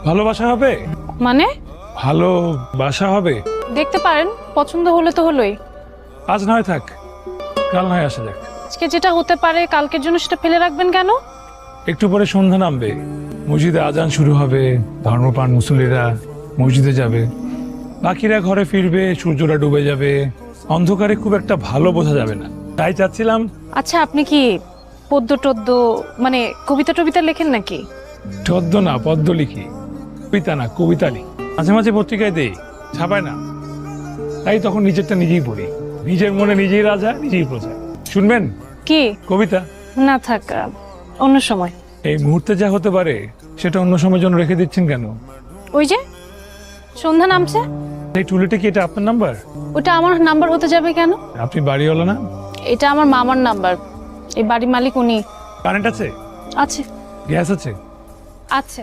ভালোবাসা হবে? মানে ভালোবাসা হবে? দেখতে পারেন, পছন্দ হলে তো হলোই। আজ নয় থাক, কাল নয় আসা যাক। আজকে যেটা হতে পারে কালকের জন্য সেটা ফেলে রাখবেন কেন? একটু পরে সন্ধ্যা নামবে, মসজিদে আজান শুরু হবে, ধর্মপ্রাণ মুসল্লিরা মসজিদে যাবে, বাকিরা ঘরে ফিরবে, সূর্যটা ডুবে যাবে, অন্ধকারে খুব একটা ভালো বোঝা যাবে না। তাই চাচ্ছিলাম। আচ্ছা, আপনি কি পদ্য টদ্য মানে কবিতা টবিতা লেখেন নাকি? ছদ্ম না, পদ্য লিখি। কবিতা না, কবিতা লিখি। মাঝে মাঝে পত্রিকায় দেই, ছাপায় না। তাই তখন নিজেরটা নিজেই পড়ি। নিজের মনে নিজেই রাজা, নিজেই প্রজা। শুনবেন কি? কবিতা? না থাক, অন্য সময়। এই মুহূর্তে যা হতে পারে সেটা অন্য সময়ের জন্য রেখে দিচ্ছেন কেন? ওই যে সন্ধ্যা নামছে। এই টুলিটা কি এটা আপনার নাম্বার? ওটা আমার নাম্বার হতে যাবে কেন? আপনি বাড়িওয়ালা না? এটা আমার মামার নাম্বার। এই বাড়ির মালিক উনি। কারেন্ট আছে? আছে। গ্যাস আছে? আছে।